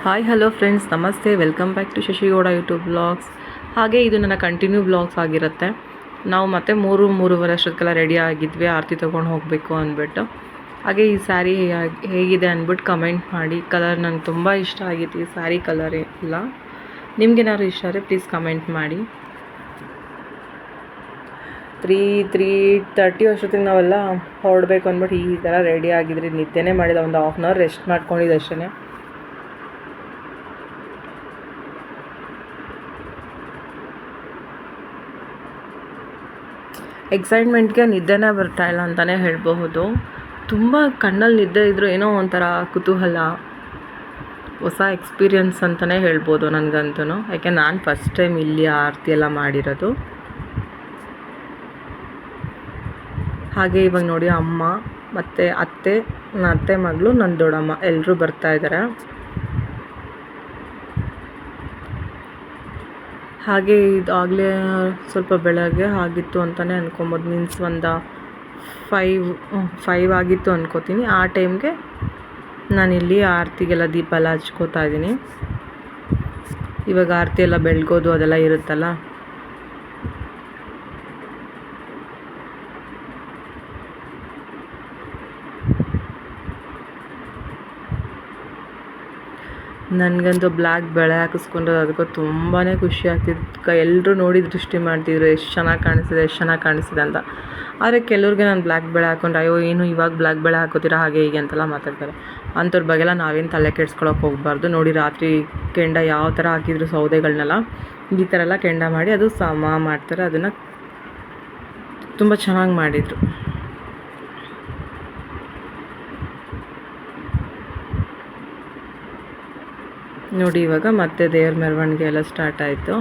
Hi hello friends, ನಮಸ್ತೆ. Welcome back to Shashi Gowda YouTube blogs. ಹಾಗೆ ಇದು ನನ್ನ ಕಂಟಿನ್ಯೂ ಬ್ಲಾಗ್ಸ್ ಆಗಿರುತ್ತೆ. ನಾವು ಮತ್ತೆ 3-3:30 ಅಷ್ಟೊತ್ತಿಗೆಲ್ಲ ರೆಡಿ ಆಗಿದ್ವಿ ಆರತಿ ತೊಗೊಂಡು ಹೋಗಬೇಕು ಅಂದ್ಬಿಟ್ಟು. ಹಾಗೆ ಈ ಸ್ಯಾರಿ ಹೇಗಿದೆ ಅಂದ್ಬಿಟ್ಟು ಕಮೆಂಟ್ ಮಾಡಿ. ಕಲರ್ ನಂಗೆ ತುಂಬ ಇಷ್ಟ ಆಗಿತ್ತು, ಈ ಸ್ಯಾರಿ ಕಲರ್ ಎಲ್ಲ. ನಿಮ್ಗೇನಾದ್ರು ಇಷ್ಟ ಆದರೆ ಪ್ಲೀಸ್ ಕಮೆಂಟ್ ಮಾಡಿ. 3:30 ಅಷ್ಟೊತ್ತಿಗೆ ನಾವೆಲ್ಲ ಹೊರಡಬೇಕು ಅಂದ್ಬಿಟ್ಟು ಈ ಥರ ರೆಡಿ ಆಗಿದ್ರಿ. ನಿದ್ದೆನೇ ಮಾಡಿದ, ಒಂದು ಹಾಫ್ ಆನ್ ಅವರ್ ರೆಸ್ಟ್ ಮಾಡ್ಕೊಂಡಿದ್ದು ಅಷ್ಟೇ. ಎಕ್ಸೈಟ್ಮೆಂಟ್ಗೆ ನಿದ್ದೆನೇ ಬರ್ತಾಯಿಲ್ಲ ಅಂತಲೇ ಹೇಳಬಹುದು. ತುಂಬ ಕಣ್ಣಲ್ಲಿ ನಿದ್ದೆ ಇದ್ದರೂ ಏನೋ ಒಂಥರ ಕುತೂಹಲ, ಹೊಸ ಎಕ್ಸ್ಪೀರಿಯನ್ಸ್ ಅಂತಲೇ ಹೇಳ್ಬೋದು ನನಗಂತೂ. ಯಾಕೆ ನಾನು ಫಸ್ಟ್ ಟೈಮ್ ಇಲ್ಲಿ ಆರತಿ ಎಲ್ಲ ಮಾಡಿರೋದು. ಹಾಗೆ ಇವಾಗ ನೋಡಿ, ಅಮ್ಮ ಮತ್ತು ಅತ್ತೆ, ನನ್ನ ಅತ್ತೆ ಮಗಳು, ನನ್ನ ದೊಡ್ಡಮ್ಮ ಎಲ್ಲರೂ ಬರ್ತಾಯಿದ್ದಾರೆ. ಹಾಗೆ ಇದಾಗಲೇ ಸ್ವಲ್ಪ ಬೆಳಗ್ಗೆ ಆಗಿತ್ತು ಅಂತಲೇ ಅಂದ್ಕೊಬೋದು. ಮೀನ್ಸ್ ಒಂದು 5 ಆಗಿತ್ತು ಅಂದ್ಕೋತೀನಿ. ಆ ಟೈಮ್ಗೆ ನಾನಿಲ್ಲಿ ಆರತಿಗೆಲ್ಲ ದೀಪ ಎಲ್ಲ ಹಚ್ಕೋತಾ ಇದ್ದೀನಿ. ಇವಾಗ ಆರತಿ ಎಲ್ಲ ಬೆಳಗೋದು ಅದೆಲ್ಲ ಇರುತ್ತಲ್ಲ. ನನಗಂತೂ ಬ್ಲ್ಯಾಕ್ ಬಳೆ ಹಾಕಿಸ್ಕೊಂಡು ಅದಕ್ಕೂ ತುಂಬಾ ಖುಷಿ ಆಗ್ತಿತ್ತು. ಎಲ್ಲರೂ ನೋಡಿ ದೃಷ್ಟಿ ಮಾಡ್ತಿದ್ರು, ಎಷ್ಟು ಚೆನ್ನಾಗಿ ಕಾಣಿಸ್ತಿದೆ ಅಂತ. ಆದರೆ ಕೆಲವ್ರಿಗೆ ನಾನು ಬ್ಲ್ಯಾಕ್ ಬಳೆ ಹಾಕ್ಕೊಂಡ್ರೆ, ಅಯ್ಯೋ ಏನು ಇವಾಗ ಬ್ಲ್ಯಾಕ್ ಬಳೆ ಹಾಕೋತೀರಾ ಹಾಗೆ ಹೀಗೆ ಅಂತೆಲ್ಲ ಮಾತಾಡ್ತಾರೆ. ಅಂಥವ್ರ ಬಗ್ಗೆಲ್ಲ ನಾವೇನು ತಲೆ ಕೆಡ್ಸ್ಕೊಳಕ್ಕೆ ಹೋಗಬಾರ್ದು. ನೋಡಿ, ರಾತ್ರಿ ಕೆಂಡ ಯಾವ ಥರ ಹಾಕಿದ್ರು ಸೌದೆಗಳನ್ನೆಲ್ಲ ಈ ಥರ ಎಲ್ಲ ಕೆಂಡ ಮಾಡಿ ಅದು ಸಮ ಮಾಡ್ತಾರೆ. ಅದನ್ನು ತುಂಬ ಚೆನ್ನಾಗಿ ಮಾಡಿದರು. ನೋಡಿ, ಇವಾಗ ಮತ್ತೆ ದೇವ್ರ ಮೆರವಣಿಗೆ ಎಲ್ಲ ಸ್ಟಾರ್ಟ್ ಆಯಿತು.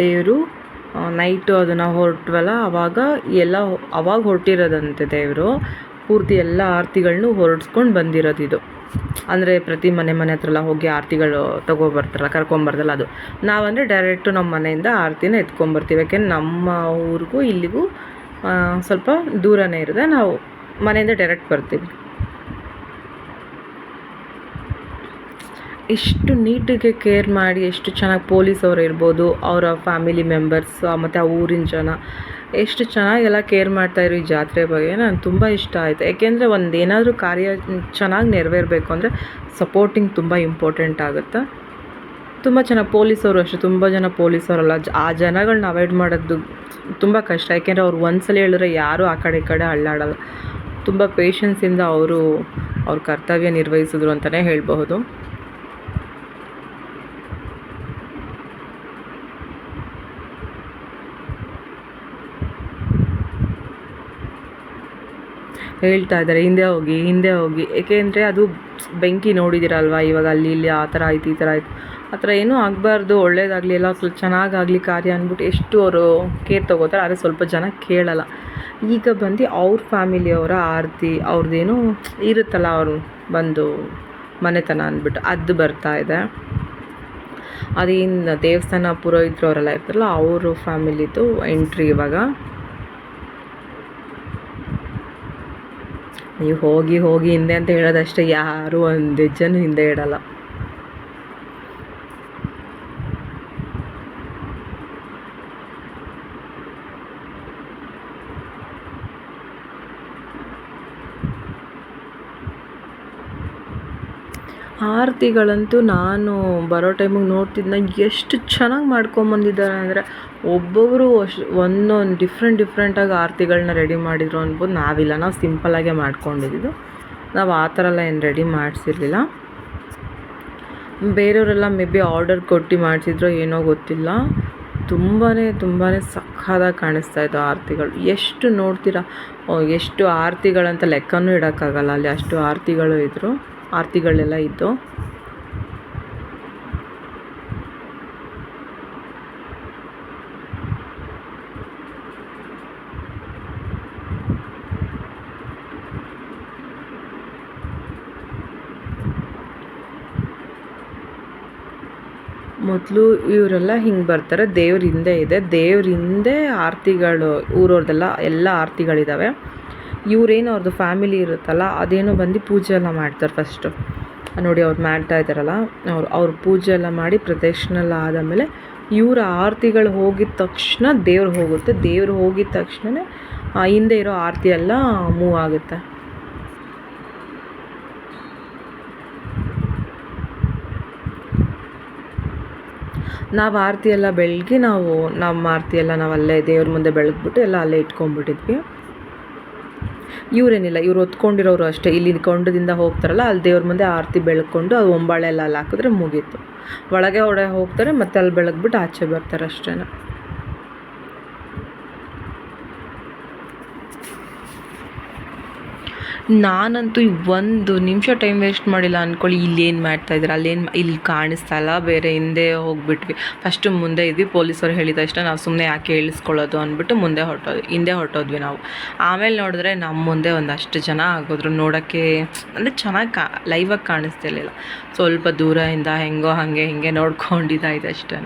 ದೇವರು ನೈಟು ಅದನ್ನು ಹೊರಟ್ವಲ್ಲ, ಅವಾಗ ಹೊರಟಿರೋದಂತೆ ದೇವರು. ಪೂರ್ತಿ ಎಲ್ಲ ಆರತಿಗಳನ್ನೂ ಹೊರಡ್ಸ್ಕೊಂಡು ಬಂದಿರೋದು ಇದು. ಅಂದರೆ ಪ್ರತಿ ಮನೆ ಹತ್ರ ಎಲ್ಲ ಹೋಗಿ ಆರತಿಗಳು ತೊಗೊಬರ್ತಾರಲ್ಲ, ಕರ್ಕೊಂಬರ್ದಲ್ಲ ಅದು. ನಾವಂದರೆ ಡೈರೆಕ್ಟು ನಮ್ಮ ಮನೆಯಿಂದ ಆರತಿನ ಎತ್ಕೊಂಬರ್ತೀವಿ. ಯಾಕೆಂದ್ರೆ ನಮ್ಮ ಊರಿಗೂ ಇಲ್ಲಿಗೂ ಸ್ವಲ್ಪ ದೂರನೇ ಇರುತ್ತೆ. ನಾವು ಮನೆಯಿಂದ ಡೈರೆಕ್ಟ್ ಬರ್ತೀವಿ. ಎಷ್ಟು ನೀಟಿಗೆ ಕೇರ್ ಮಾಡಿ, ಎಷ್ಟು ಚೆನ್ನಾಗಿ ಪೊಲೀಸವ್ರು ಇರ್ಬೋದು, ಅವರ ಫ್ಯಾಮಿಲಿ ಮೆಂಬರ್ಸ್ ಮತ್ತು ಆ ಊರಿನ ಜನ ಎಷ್ಟು ಚೆನ್ನಾಗೆಲ್ಲ ಕೇರ್ ಮಾಡ್ತಾಯಿದ್ರು ಈ ಜಾತ್ರೆ ಬಗ್ಗೆ. ನನಗೆ ತುಂಬ ಇಷ್ಟ ಆಯಿತು. ಏಕೆಂದರೆ ಏನಾದರೂ ಕಾರ್ಯ ಚೆನ್ನಾಗಿ ನೆರವೇರಬೇಕು ಅಂದರೆ ಸಪೋರ್ಟಿಂಗ್ ತುಂಬ ಇಂಪಾರ್ಟೆಂಟ್ ಆಗುತ್ತೆ. ತುಂಬ ಚೆನ್ನಾಗಿ ಪೊಲೀಸವರು ಅಷ್ಟೇ, ತುಂಬ ಜನ ಪೊಲೀಸವರಲ್ಲ, ಆ ಜನಗಳನ್ನ ಅವಾಯ್ಡ್ ಮಾಡೋದು ತುಂಬ ಕಷ್ಟ. ಯಾಕೆಂದರೆ ಅವ್ರು ಒಂದ್ಸಲ ಹೇಳಿದ್ರೆ ಯಾರೂ ಆ ಕಡೆ ಈ ಕಡೆ ಅಳ್ಳಾಡಲ್ಲ. ತುಂಬ ಪೇಷನ್ಸಿಂದ ಅವ್ರ ಕರ್ತವ್ಯ ನಿರ್ವಹಿಸಿದ್ರು ಅಂತಲೇ ಹೇಳಬಹುದು. ಹೇಳ್ತಾ ಇದ್ದಾರೆ ಹಿಂದೆ ಹೋಗಿ. ಏಕೆಂದರೆ ಅದು ಬೆಂಕಿ ನೋಡಿದ್ದೀರಲ್ವ, ಇವಾಗ ಅಲ್ಲಿ ಇಲ್ಲಿ ಆ ಥರ ಆಯ್ತು, ಈ ಥರ ಆಯಿತು, ಆ ಥರ ಏನೂ ಆಗಬಾರ್ದು, ಒಳ್ಳೇದಾಗಲಿ, ಎಲ್ಲ ಚೆನ್ನಾಗಾಗಲಿ ಕಾರ್ಯ ಅಂದ್ಬಿಟ್ಟು ಎಷ್ಟು ಅವರು ಕೇರ್ ತೊಗೋತಾರೆ. ಆದರೆ ಸ್ವಲ್ಪ ಜನ ಕೇಳಲ್ಲ. ಈಗ ಬಂದು ಅವ್ರ ಫ್ಯಾಮಿಲಿಯವರ ಆರತಿ ಅವ್ರದ್ದೇನೋ ಇರುತ್ತಲ್ಲ, ಅವರು ಬಂದು ಮನೆತನ ಅಂದ್ಬಿಟ್ಟು ಅದು ಬರ್ತಾಯಿದೆ. ಅದೇನು ದೇವಸ್ಥಾನ ಪುರೋಹಿತರು ಅವರೆಲ್ಲ ಇರ್ತಾರಲ್ಲ, ಅವರು ಫ್ಯಾಮಿಲಿದು ಎಂಟ್ರಿ ಇವಾಗ. ನೀವು ಹೋಗಿ ಹಿಂದೆ ಅಂತ ಹೇಳೋದಷ್ಟೇ, ಯಾರೂ ಒಂದು ಹೆಜ್ಜೆನೂ ಹಿಂದೆ ಇಡಲ್ಲ. ಆರತಿಗಳಂತೂ ನಾನು ಬರೋ ಟೈಮಿಗೆ ನೋಡ್ತಿದ್ನ ಎಷ್ಟು ಚೆನ್ನಾಗಿ ಮಾಡ್ಕೊಂಬಂದಿದ್ದಾರೆ ಅಂದರೆ, ಒಬ್ಬೊಬ್ಬರು ಒಂದೊಂದು ಡಿಫ್ರೆಂಟಾಗಿ ಆರತಿಗಳನ್ನ ರೆಡಿ ಮಾಡಿದರು ಅನ್ಬೋದು. ನಾವು ಸಿಂಪಲ್ಲಾಗೆ ಮಾಡ್ಕೊಂಡಿದ್ದು. ನಾವು ಆ ಥರ ಎಲ್ಲ ಏನು ರೆಡಿ ಮಾಡಿಸಿರ್ಲಿಲ್ಲ. ಬೇರೆಯವರೆಲ್ಲ ಮೇ ಬಿ ಆರ್ಡರ್ ಕೊಟ್ಟು ಮಾಡಿಸಿದ್ರೋ ಏನೋ ಗೊತ್ತಿಲ್ಲ. ತುಂಬಾ ಸಖತ್ತಾಗಿ ಕಾಣಿಸ್ತಾ ಇದ್ದವು ಆರತಿಗಳು. ಎಷ್ಟು ನೋಡ್ತೀರಾ, ಎಷ್ಟು ಆರತಿಗಳಂತ ಲೆಕ್ಕನೂ ಇಡೋಕ್ಕಾಗಲ್ಲ. ಅಲ್ಲಿ ಅಷ್ಟು ಆರತಿಗಳೆಲ್ಲ ಇದ್ದು. ಮೊದಲು ಇವರೆಲ್ಲ ಹಿಂಗೆ ಬರ್ತಾರೆ. ದೇವ್ರ ಹಿಂದೆ ಇದೆ. ದೇವ್ರ ಹಿಂದೆ ಆರತಿಗಳು ಊರವ್ರದ್ದೆಲ್ಲ ಎಲ್ಲ ಆರತಿಗಳಿದ್ದಾವೆ. ಇವ್ರೇನು ಅವ್ರದ್ದು ಫ್ಯಾಮಿಲಿ ಇರುತ್ತಲ್ಲ ಅದೇನೋ ಬಂದು ಪೂಜೆ ಎಲ್ಲ ಮಾಡ್ತಾರೆ ಫಸ್ಟು. ನೋಡಿ ಅವ್ರು ಮಾಡ್ತಾ ಇದ್ದಾರಲ್ಲ, ಅವ್ರು ಪೂಜೆ ಎಲ್ಲ ಮಾಡಿ ಪ್ರದಕ್ಷಿಣೆ ಎಲ್ಲ ಆದಮೇಲೆ ಇವರ ಆರತಿಗಳು ಹೋಗಿದ ತಕ್ಷಣ ದೇವ್ರು ಹೋಗುತ್ತೆ. ದೇವ್ರು ಹೋಗಿದ ತಕ್ಷಣವೇ ಹಿಂದೆ ಇರೋ ಆರತಿ ಎಲ್ಲ ಮೂವ್ ಆಗುತ್ತೆ. ನಾವು ಆರತಿ ಎಲ್ಲ ಬೆಳಗ್ಗೆ ನಮ್ಮ ಆರತಿ ಎಲ್ಲ ನಾವು ಅಲ್ಲೇ ದೇವ್ರ ಮುಂದೆ ಬೆಳಗ್ಬಿಟ್ಟು ಎಲ್ಲ ಅಲ್ಲೇ ಇಟ್ಕೊಂಡ್ಬಿಟ್ಟಿದ್ವಿ. ಇವರೇನಿಲ್ಲ, ಇವ್ರು ಹೊತ್ಕೊಂಡಿರೋರು ಅಷ್ಟೇ. ಇಲ್ಲಿ ಕೊಂಡದಿಂದ ಹೋಗ್ತಾರಲ್ಲ ಅಲ್ಲಿ ದೇವ್ರ ಮುಂದೆ ಆರತಿ ಬೆಳ್ಕೊಂಡು ಅದು ಒಂಬಾಳೆ ಎಲ್ಲ ಅಲ್ಲಿ ಹಾಕಿದ್ರೆ ಮುಗೀತು. ಒಳಗೆ ಹೋಗ್ತಾರೆ ಮತ್ತು ಅಲ್ಲಿ ಬೆಳಗ್ಬಿಟ್ಟು ಆಚೆ ಬರ್ತಾರೆ ಅಷ್ಟೇ. ನಾನಂತೂ ಒಂದು ನಿಮಿಷ ಟೈಮ್ ವೇಸ್ಟ್ ಮಾಡಿಲ್ಲ ಅಂದ್ಕೊಳ್ಳಿ. ಇಲ್ಲೇನು ಮಾಡ್ತಾಯಿದ್ರು, ಇಲ್ಲಿ ಕಾಣಿಸ್ತಾ ಇಲ್ಲ, ಬೇರೆ ಹಿಂದೆ ಹೋಗ್ಬಿಟ್ವಿ. ಫಸ್ಟು ಮುಂದೆ ಇದ್ವಿ, ಪೊಲೀಸರು ಹೇಳಿದ ತಕ್ಷಣ ನಾವು ಸುಮ್ಮನೆ ಯಾಕೆ ಹೇಳಿಸ್ಕೊಳ್ಳೋದು ಅಂದ್ಬಿಟ್ಟು ಹಿಂದೆ ಹೊರಟೋದ್ವಿ ನಾವು. ಆಮೇಲೆ ನೋಡಿದ್ರೆ ನಮ್ಮ ಮುಂದೆ ಒಂದಷ್ಟು ಜನ ಆಗೋದ್ರು. ನೋಡೋಕ್ಕೆ ಅಂದರೆ ಚೆನ್ನಾಗಿ ಲೈವಾಗಿ ಕಾಣಿಸ್ತಿರ್ಲಿಲ್ಲ. ಸ್ವಲ್ಪ ದೂರದಿಂದ ಹೆಂಗೋ ಹಿಂಗೆ ನೋಡ್ಕೊಂಡಿದ್ದಾಯ್ತು ಅಷ್ಟೇ.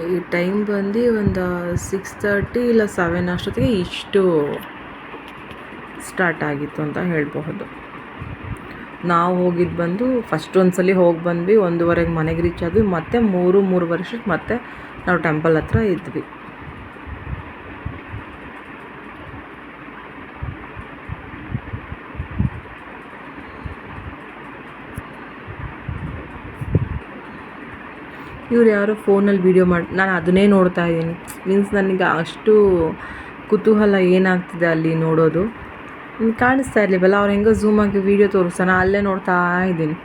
ಈ ಟೈಮ್ ಬಂದು ಒಂದು 6:30 ಇಲ್ಲ 7 ಅಷ್ಟೊತ್ತಿಗೆ ಇಷ್ಟು ಸ್ಟಾರ್ಟ್ ಆಗಿತ್ತು ಅಂತ ಹೇಳಬಹುದು. ನಾವು ಹೋಗಿದ್ದು ಬಂದು ಫಸ್ಟ್ ಒಂದ್ಸಲ ಹೋಗಿ ಬಂದ್ವಿ, 1:30ಗೆ ಮನೆಗೆ ರೀಚ್ ಆದ್ವಿ. ಮತ್ತೆ 3 ವರ್ಷಕ್ಕೆ ಮತ್ತೆ ನಾವು ಟೆಂಪಲ್ ಹತ್ರ ಇದ್ವಿ. ಇವ್ರು ಯಾರೋ ಫೋನಲ್ಲಿ ವೀಡಿಯೋ ನಾನು ಅದನ್ನೇ ನೋಡ್ತಾ ಇದ್ದೀನಿ. ಮೀನ್ಸ್ ನನಗೆ ಅಷ್ಟು ಕುತೂಹಲ ಏನಾಗ್ತಿದೆ ಅಲ್ಲಿ ನೋಡೋದು. ಕಾಣಿಸ್ತಾ ಇರಲಿವಲ್ಲ, ಅವ್ರು ಹೆಂಗೋ ಝೂಮಾಗಿ ವೀಡಿಯೋ ತೋರಿಸ್ತಾನೆ, ಅಲ್ಲೇ ನೋಡ್ತಾ ಇದ್ದೀನಿ.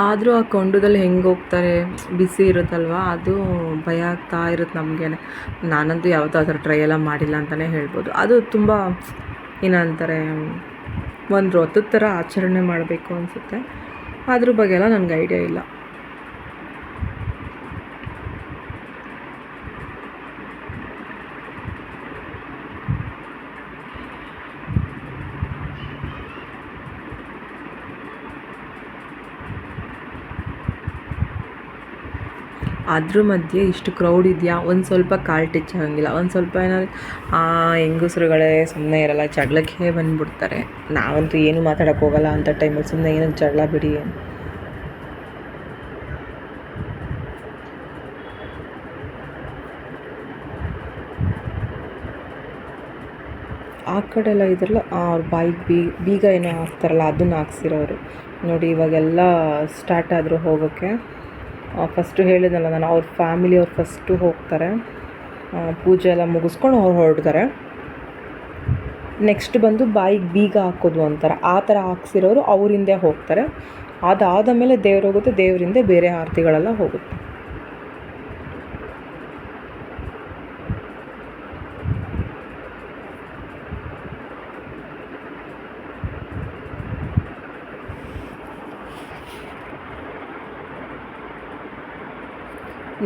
ಆದರೂ ಆ ಕೊಂಡದಲ್ಲಿ ಹೆಂಗೆ ಹೋಗ್ತಾರೆ, ಬಿಸಿ ಇರುತ್ತಲ್ವ, ಅದು ಭಯ ಆಗ್ತಾ ಇರುತ್ತೆ ನಮಗೇನೆ. ನಾನಂತೂ ಯಾವತ್ತೂ ಆ ಥರ ಟ್ರೈ ಎಲ್ಲ ಮಾಡಿಲ್ಲ ಅಂತಲೇ ಹೇಳ್ಬೋದು. ಅದು ತುಂಬ ಏನಂತಾರೆ, ಒಂದು ವ್ರತದ ಥರ ಆಚರಣೆ ಮಾಡಬೇಕು ಅನಿಸುತ್ತೆ. ಅದ್ರ ಬಗ್ಗೆ ಎಲ್ಲ ನನಗೆ ಐಡಿಯಾ ಇಲ್ಲ. ಅದ್ರ ಮಧ್ಯೆ ಇಷ್ಟು ಕ್ರೌಡ್ ಇದೆಯಾ, ಒಂದು ಸ್ವಲ್ಪ ಕಾಲು ಟಚ್ ಆಗೋಂಗಿಲ್ಲ. ಒಂದು ಸ್ವಲ್ಪ ಏನಾದ್ರು ಹೆಂಗಸ್ರುಗಳೇ ಸುಮ್ಮನೆ ಇರಲ್ಲ, ಜಗಳಕ್ಕೆ ಬಂದುಬಿಡ್ತಾರೆ. ನಾವಂತೂ ಏನು ಮಾತಾಡೋಕ್ಕೆ ಹೋಗಲ್ಲ ಅಂಥ ಟೈಮಲ್ಲಿ. ಸುಮ್ಮನೆ ಏನಕ್ಕೆ ಜಗಳ ಬಿಡಿ. ಆ ಕಡೆ ಎಲ್ಲ ಇದ್ರಲ್ಲ, ಅವ್ರ ಬಾಯಿಗೆ ಬೀಗ ಏನೋ ಹಾಕ್ತಾರಲ್ಲ, ಅದನ್ನು ಹಾಕ್ಸಿರೋರು ನೋಡಿ. ಇವಾಗೆಲ್ಲ ಸ್ಟಾರ್ಟ್ ಆದರೂ ಹೋಗೋಕ್ಕೆ. ಫಸ್ಟು ಹೇಳಿದ್ನಲ್ಲ ನಾನು, ಅವ್ರ ಫ್ಯಾಮಿಲಿಯವ್ರು ಫಸ್ಟು ಹೋಗ್ತಾರೆ, ಪೂಜೆ ಎಲ್ಲ ಮುಗಿಸ್ಕೊಂಡು ಅವ್ರು ಹೊರಡ್ತಾರೆ. ನೆಕ್ಸ್ಟ್ ಬಂದು ಬಾಯಿಗೆ ಬೀಗ ಹಾಕೋದು ಅಂತಾರೆ, ಆ ಥರ ಹಾಕ್ಸಿರೋರು ಅವ್ರ ಹಿಂದೆ ಹೋಗ್ತಾರೆ. ಅದಾದ ಮೇಲೆ ದೇವ್ರು ಹೋಗುತ್ತೆ, ದೇವ್ರಿಂದ ಬೇರೆ ಆರತಿಗಳೆಲ್ಲ ಹೋಗುತ್ತೆ.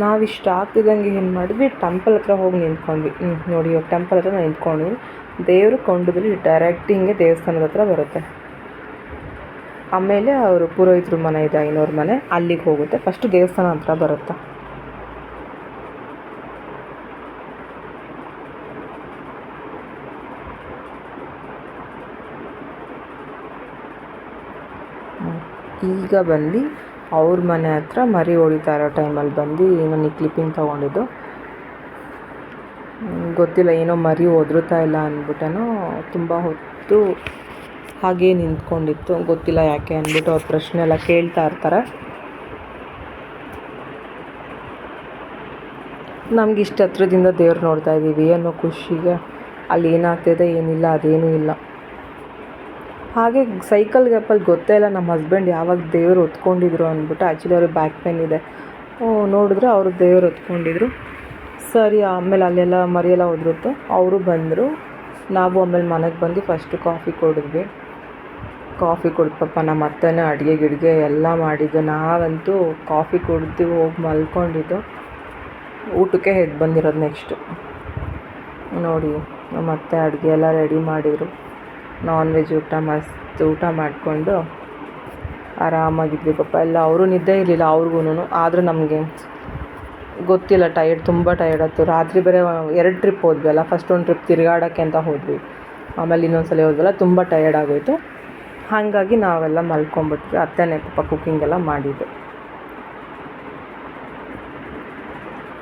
ನಾವಿಷ್ಟು ಆಗ್ತಿದ್ದಂಗೆ ಏನು ಮಾಡಿದ್ವಿ, ಟೆಂಪಲ್ ಹತ್ರ ಹೋಗಿ ನಿಂತ್ಕೊಂಡ್ವಿ. ನೋಡಿ ಇವಾಗ ಟೆಂಪಲ್ ಹತ್ರ ನಿಂತ್ಕೊಂಡ್ವಿ. ದೇವರು ಕೊಂಡದಲ್ಲಿ ಡೈರೆಕ್ಟ್ ಹಿಂಗೆ ದೇವಸ್ಥಾನದ ಹತ್ರ ಬರುತ್ತೆ. ಆಮೇಲೆ ಅವರು ಪುರೋಹಿತರ ಮನೆ ಇದೆ, ಐನೋರ ಮನೆ, ಅಲ್ಲಿಗೆ ಹೋಗುತ್ತೆ. ಫಸ್ಟು ದೇವಸ್ಥಾನ ಹತ್ರ ಬರುತ್ತೆ. ಈಗ ಬಂದು ಅವ್ರ ಮನೆ ಹತ್ರ ಮರಿ ಹೊಡಿತಾ ಇರೋ ಟೈಮಲ್ಲಿ ಬಂದು ನಾನು ಈ ಕ್ಲಿಪ್ಪಿಂಗ್ ತೊಗೊಂಡಿದ್ದು. ಗೊತ್ತಿಲ್ಲ, ಏನೋ ಮರಿ ಒದರುತ್ತಾ ಇಲ್ಲ ಅಂದ್ಬಿಟ್ಟೇನೋ ತುಂಬ ಹೊತ್ತು ಹಾಗೇ ನಿಂತ್ಕೊಂಡಿತ್ತು. ಗೊತ್ತಿಲ್ಲ ಯಾಕೆ ಅಂದ್ಬಿಟ್ಟು ಅವ್ರ ಪ್ರಶ್ನೆ ಎಲ್ಲ ಕೇಳ್ತಾ ಇರ್ತಾರೆ. ನಮ್ಗೆ ಇಷ್ಟು ಹತ್ರದಿಂದ ದೇವ್ರು ನೋಡ್ತಾ ಇದ್ದೀವಿ ಅನ್ನೋ ಖುಷಿಗೆ ಅಲ್ಲಿ ಏನಾಗ್ತಿದೆ ಏನಿಲ್ಲ ಅದೇನೂ ಇಲ್ಲ. ಹಾಗೆ ಸೈಕಲ್ ಗ್ಯಾಪಲ್ಲಿ ಗೊತ್ತೇ ಇಲ್ಲ ನಮ್ಮ ಹಸ್ಬೆಂಡ್ ಯಾವಾಗ ದೇವರು ಹೊತ್ಕೊಂಡಿದ್ರು ಅಂದ್ಬಿಟ್ಟು. ಆ್ಯಕ್ಚುಲಿ ಅವ್ರಿಗೆ ಬ್ಯಾಕ್ ಪೇನ್ ಇದೆ, ನೋಡಿದ್ರೆ ಅವರು ದೇವ್ರು ಹೊತ್ಕೊಂಡಿದ್ರು. ಸರಿ ಆಮೇಲೆ ಅಲ್ಲೆಲ್ಲ ಮರಿಯೆಲ್ಲ ಹೋದ್ರುತ್ತು, ಅವರು ಬಂದರು. ನಾವು ಆಮೇಲೆ ಮನೆಗೆ ಬಂದು ಫಸ್ಟು ಕಾಫಿ ಕುಡಿದ್ವಿ. ಕಾಫಿ ಕುಡ್ದು ಪಾಪ ನಮ್ಮ ಅತ್ತೆನೇ ಅಡುಗೆ ಗಿಡ್ಗೆ ಎಲ್ಲ ಮಾಡಿದ್ದು. ನಾವಂತೂ ಕಾಫಿ ಕುಡ್ದು ಹೋಗಿ ಮಲ್ಕೊಂಡಿದ್ದು. ಊಟಕ್ಕೆ ಎದ್ದು ಬಂದಿರೋದು ನೆಕ್ಸ್ಟು. ನೋಡಿ ನಮ್ಮ ಅತ್ತೆ ಅಡುಗೆ ಎಲ್ಲ ರೆಡಿ ಮಾಡಿದರು. ನಾನ್ ವೆಜ್ ಊಟ ಮಸ್ತ್ ಊಟ ಮಾಡಿಕೊಂಡು ಆರಾಮಾಗಿದ್ವಿ ಪಾಪ. ಎಲ್ಲ ಅವರು ನಿದ್ದೆ ಇರಲಿಲ್ಲ ಅವ್ರಿಗೂ. ಆದರೂ ನಮಗೆ ಗೊತ್ತಿಲ್ಲ, ತುಂಬ ಟಯರ್ಡ್ ಆಯ್ತು. ರಾತ್ರಿ ಬೇರೆ 2 ಟ್ರಿಪ್ ಹೋದ್ವಿ ಅಲ್ಲ. ಫಸ್ಟ್ ಒಂದು ಟ್ರಿಪ್ ತಿರುಗಾಡೋಕ್ಕೆ ಅಂತ ಹೋದ್ವಿ, ಆಮೇಲೆ ಇನ್ನೊಂದು ಸಲ ಹೋದ್ವಲ್ಲ, ತುಂಬ ಟಯರ್ಡ್ ಆಗೋಯಿತು. ಹಾಗಾಗಿ ನಾವೆಲ್ಲ ಮಲ್ಕೊಂಬಿಟ್ವಿ. ಅತ್ತೆನೇ ಪಾಪ ಕುಕ್ಕಿಂಗೆಲ್ಲ ಮಾಡಿದ್ದು.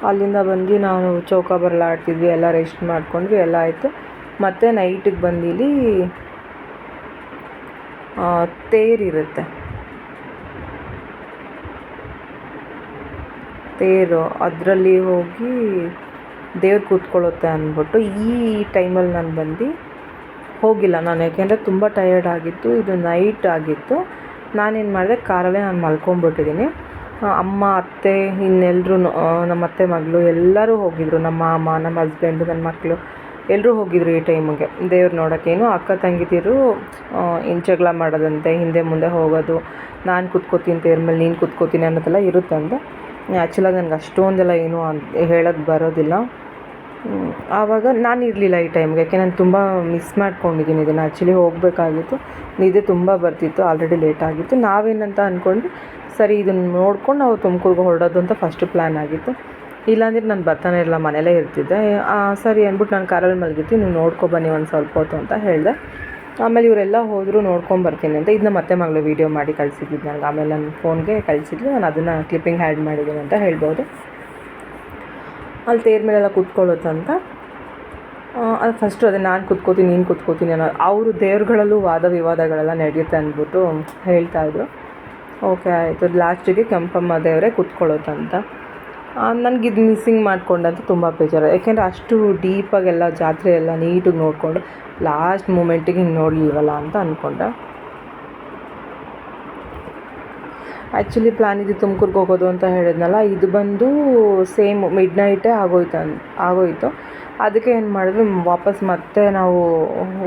ಅಲ್ಲಿಂದ ಬಂದು ನಾವು ಚೌಕಾಬಾರಲ್ಲಿ ಆಡ್ತಿದ್ವಿ, ಎಲ್ಲ ರೆಸ್ಟ್ ಮಾಡ್ಕೊಂಡ್ವಿ, ಎಲ್ಲ ಆಯಿತು. ಮತ್ತು ನೈಟಿಗೆ ಬಂದು ಇಲ್ಲಿ ತೇರಿರುತ್ತೆ, ತೇರು, ಅದರಲ್ಲಿ ಹೋಗಿ ದೇವ್ರು ಕೂತ್ಕೊಳ್ಳುತ್ತೆ ಅಂದ್ಬಿಟ್ಟು ಈ ಟೈಮಲ್ಲಿ ನಾನು ಬಂದು ಹೋಗಿಲ್ಲ ನಾನು, ಯಾಕೆಂದರೆ ತುಂಬ ಟಯರ್ಡ್ ಆಗಿತ್ತು. ಇದು ನೈಟ್ ಆಗಿತ್ತು. ನಾನೇನು ಮಾಡಿದೆ, ಕಾರಲ್ಲೇ ನಾನು ಮಲ್ಕೊಂಬಿಟ್ಟಿದ್ದೀನಿ. ಅಮ್ಮ, ಅತ್ತೆ, ಇನ್ನೆಲ್ಲರೂ, ನಮ್ಮ ಅತ್ತೆ ಮಗಳು ಎಲ್ಲರೂ ಹೋಗಿದ್ರು. ನಮ್ಮ ಮಾಮ, ನಮ್ಮ ಹಸ್ಬೆಂಡು, ನನ್ನ ಮಕ್ಕಳು ಎಲ್ಲರೂ ಹೋಗಿದ್ರು ಈ ಟೈಮಿಗೆ ದೇವ್ರು ನೋಡೋಕ್ಕೇನು. ಅಕ್ಕ ತಂಗಿದಿರು ಇನ್ನು ಜಗಳ ಮಾಡೋದಂತೆ, ಹಿಂದೆ ಮುಂದೆ ಹೋಗೋದು, ನಾನು ಕೂತ್ಕೋತೀನಿ ತೇರ್ ಮೇಲೆ, ನೀನು ಕೂತ್ಕೋತೀನಿ ಅನ್ನೋದೆಲ್ಲ ಇರುತ್ತಂತೆ. ಆ್ಯಕ್ಚುಲಾಗಿ ನನಗೆ ಅಷ್ಟೊಂದೆಲ್ಲ ಏನೂ ಹೇಳೋಕ್ಕೆ ಬರೋದಿಲ್ಲ. ಆವಾಗ ನಾನು ಇರಲಿಲ್ಲ ಈ ಟೈಮ್ಗೆ, ಯಾಕೆ ನಾನು ತುಂಬ ಮಿಸ್ ಮಾಡ್ಕೊಂಡಿದ್ದೀನಿ ಇದನ್ನು. ಆ್ಯಕ್ಚುಲಿ ಹೋಗಬೇಕಾಗಿತ್ತು, ನಿದ್ದೆ ತುಂಬ ಬರ್ತಿತ್ತು, ಆಲ್ರೆಡಿ ಲೇಟ್ ಆಗಿತ್ತು. ನಾವೇನಂತ ಅಂದ್ಕೊಂಡು ಸರಿ ಇದನ್ನು ನೋಡ್ಕೊಂಡು ನಾವು ತುಮಕೂರಿಗೆ ಹೊರಡೋದು ಅಂತ ಫಸ್ಟು ಪ್ಲ್ಯಾನ್ ಆಗಿತ್ತು. ಇಲ್ಲಾಂದರೆ ನಾನು ಬರ್ತಾನೆ ಇರಲ್ಲ, ಮನೇಲೇ ಇರ್ತಿದ್ದೆ. ಸರಿ ಅಂದ್ಬಿಟ್ಟು ನಾನು ಕಾರಲ್ಲಿ ಮಲಗಿತ್ತು, ನೀವು ನೋಡ್ಕೊಬನ್ನಿ ಒಂದು ಸ್ವಲ್ಪ ಹೊತ್ತು ಅಂತ ಹೇಳಿದೆ. ಆಮೇಲೆ ಇವರೆಲ್ಲ ಹೋದರೂ ನೋಡ್ಕೊಂಬರ್ತೀನಿ ಅಂತ. ಇದನ್ನ ಮತ್ತೆ ಮಗಳು ವೀಡಿಯೋ ಮಾಡಿ ಕಳಿಸಿದ್ದು ನನಗೆ. ಆಮೇಲೆ ನನ್ನ ಫೋನ್ಗೆ ಕಳಿಸಿದ್ಲು, ನಾನು ಅದನ್ನು ಕ್ಲಿಪ್ಪಿಂಗ್ ಆ್ಯಡ್ ಮಾಡಿದ್ದೀನಿ ಅಂತ ಹೇಳ್ಬೋದು. ಅಲ್ಲಿ ತೇರ್ ಮೇಲೆಲ್ಲ ಕೂತ್ಕೊಳ್ಳುತ್ತಂತ. ಅದು ಫಸ್ಟು ಅದೇ ನಾನು ಕೂತ್ಕೋತೀನಿ, ನೀನು ಕೂತ್ಕೋತೀನಿ ಅನ್ನೋ, ಅವರು ದೇವ್ರುಗಳಲ್ಲೂ ವಾದ ವಿವಾದಗಳೆಲ್ಲ ನಡೆಯುತ್ತೆ ಅಂದ್ಬಿಟ್ಟು ಹೇಳ್ತಾಯಿದ್ರು. ಓಕೆ ಆಯಿತು. ಲಾಸ್ಟಿಗೆ ಕೆಂಪಮ್ಮ ದೇವರೇ ಕೂತ್ಕೊಳ್ಳುತ್ತಂತ. ನನಗಿದು ಮಿಸ್ಸಿಂಗ್ ಮಾಡ್ಕೊಂಡಂತೂ ತುಂಬ ಬೇಜಾರು, ಯಾಕೆಂದರೆ ಅಷ್ಟು ಡೀಪಾಗೆಲ್ಲ ಜಾತ್ರೆ ಎಲ್ಲ ನೀಟಾಗಿ ನೋಡಿಕೊಂಡು ಲಾಸ್ಟ್ ಮೂಮೆಂಟಿಗೆ ಹಿಂಗೆ ನೋಡಲಿಲ್ವಲ್ಲ ಅಂತ ಅಂದ್ಕೊಂಡೆ. ಆ್ಯಕ್ಚುಲಿ ಪ್ಲ್ಯಾನ್ ಇದು ತುಮಕೂರಿಗೆ ಹೋಗೋದು ಅಂತ ಹೇಳಿದ್ನಲ್ಲ, ಇದು ಬಂದು ಸೇಮ್ ಮಿಡ್ನೈಟೇ ಆಗೋಯಿತು. ಅದಕ್ಕೆ ಏನು ಮಾಡಿದ್ವಿ, ವಾಪಸ್ ಮತ್ತೆ ನಾವು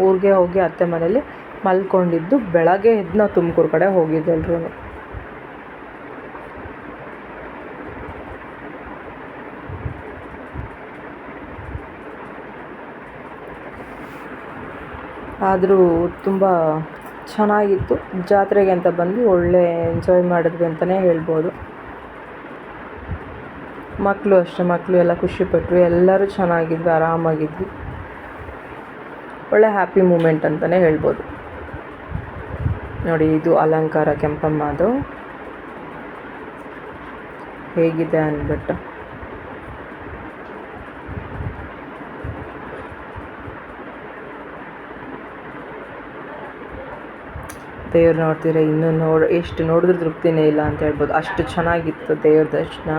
ಊರಿಗೆ ಹೋಗಿ ಅತ್ತೆ ಮನೇಲಿ ಮಲ್ಕೊಂಡಿದ್ದು. ಬೆಳಗ್ಗೆ ಎದ್ದು ನಾವು ತುಮಕೂರು ಕಡೆ ಹೋಗಿದ್ದು ಎಲ್ರೂ. ಆದರೂ ತುಂಬ ಚೆನ್ನಾಗಿತ್ತು. ಜಾತ್ರೆಗೆ ಅಂತ ಬಂದು ಒಳ್ಳೆ ಎಂಜಾಯ್ ಮಾಡಿದ್ವಿ ಅಂತಲೇ ಹೇಳ್ಬೋದು. ಮಕ್ಕಳು ಅಷ್ಟೇ, ಮಕ್ಕಳು ಎಲ್ಲ ಖುಷಿಪಟ್ಟರು, ಎಲ್ಲರೂ ಚೆನ್ನಾಗಿದ್ವಿ, ಆರಾಮಾಗಿದ್ವಿ. ಒಳ್ಳೆ ಹ್ಯಾಪಿ ಮೂಮೆಂಟ್ ಅಂತಲೇ ಹೇಳ್ಬೋದು. ನೋಡಿ, ಇದು ಅಲಂಕಾರ ಕೆಂಪಮ್ಮದು ಹೇಗಿದೆ ಅಂದ್ಬಿಟ್ಟು. ದೇವ್ರು ನೋಡ್ತೀರ, ಇನ್ನೂ ಎಷ್ಟು ನೋಡಿದ್ರೂ ತೃಪ್ತಿನೇ ಇಲ್ಲ ಅಂತ ಹೇಳ್ಬೋದು, ಅಷ್ಟು ಚೆನ್ನಾಗಿತ್ತು ದೇವ್ರ ದರ್ಶನ.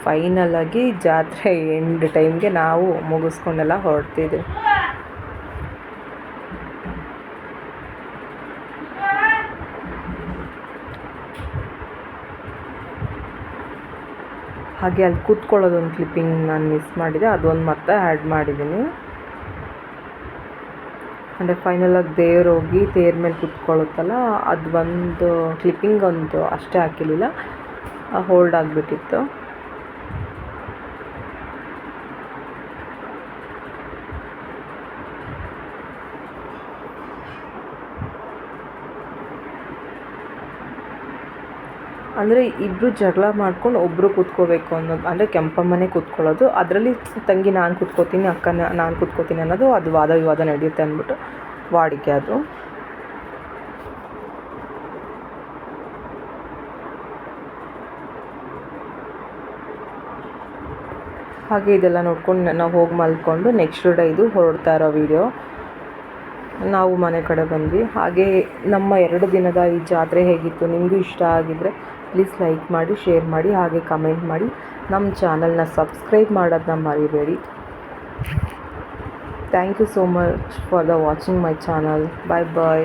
ಫೈನಲಾಗಿ ಜಾತ್ರೆ ಎಂಡ್ ಟೈಮ್ಗೆ ನಾವು ಮುಗಿಸ್ಕೊಂಡೆಲ್ಲ ಹೊರಡ್ತಿದ್ವಿ. ಹಾಗೆ ಅಲ್ಲಿ ಕೂತ್ಕೊಳ್ಳೋದೊಂದು ಕ್ಲಿಪ್ಪಿಂಗ್ ನಾನು ಮಿಸ್ ಮಾಡಿದೆ, ಅದೊಂದು ಮತ್ತೆ ಆ್ಯಡ್ ಮಾಡಿದ್ದೀನಿ. ಅಂದರೆ ಫೈನಲಾಗಿ ದೇವ್ರು ಹೋಗಿ ತೇರ್ ಮೇಲೆ ಕೂತ್ಕೊಳ್ಳುತ್ತಲ್ಲ, ಅದು ಒಂದು ಕ್ಲಿಪ್ಪಿಂಗ್ ಒಂದು ಅಷ್ಟೇ ಹಾಕಿರಲಿಲ್ಲ, ಹೋಲ್ಡ್ ಆಗಿಬಿಟ್ಟಿತ್ತು. ಅಂದರೆ ಇಬ್ಬರು ಜಗಳ ಮಾಡ್ಕೊಂಡು ಒಬ್ಬರು ಕೂತ್ಕೋಬೇಕು ಅನ್ನೋದು, ಅಂದರೆ ಕೆಂಪಮ್ಮನೇ ಕೂತ್ಕೊಳ್ಳೋದು. ಅದರಲ್ಲಿ ತಂಗಿ ನಾನು ಕೂತ್ಕೋತೀನಿ, ಅಕ್ಕನ ನಾನು ಕೂತ್ಕೋತೀನಿ ಅನ್ನೋದು, ಅದು ವಾದ ವಿವಾದ ನಡೆಯುತ್ತೆ ಅಂದ್ಬಿಟ್ಟು ವಾಡಿಕೆ ಅದು. ಹಾಗೆ ಇದೆಲ್ಲ ನೋಡ್ಕೊಂಡು ನಾವು ಹೋಗಿ ಮಲ್ಕೊಂಡು ನೆಕ್ಸ್ಟ್ ಡೇ ಇದು ಹೊರಡ್ತಾ ಇರೋ ವಿಡಿಯೋ. ನಾವು ಮನೆ ಕಡೆ ಬಂದ್ವಿ. ಹಾಗೆ ನಮ್ಮ 2 ದಿನದ ಈ ಜಾತ್ರೆ ಹೇಗಿತ್ತು, ನಿಮಗೂ ಇಷ್ಟ ಆಗಿದ್ದರೆ ಪ್ಲೀಸ್ ಲೈಕ್ ಮಾಡಿ, ಶೇರ್ ಮಾಡಿ, ಹಾಗೆ ಕಮೆಂಟ್ ಮಾಡಿ. ನಮ್ಮ ಚಾನಲ್ನ ಸಬ್ಸ್ಕ್ರೈಬ್ ಮಾಡೋದನ್ನ ಮರಿಬೇಡಿ. Thank you so much for watching my channel. Bye bye.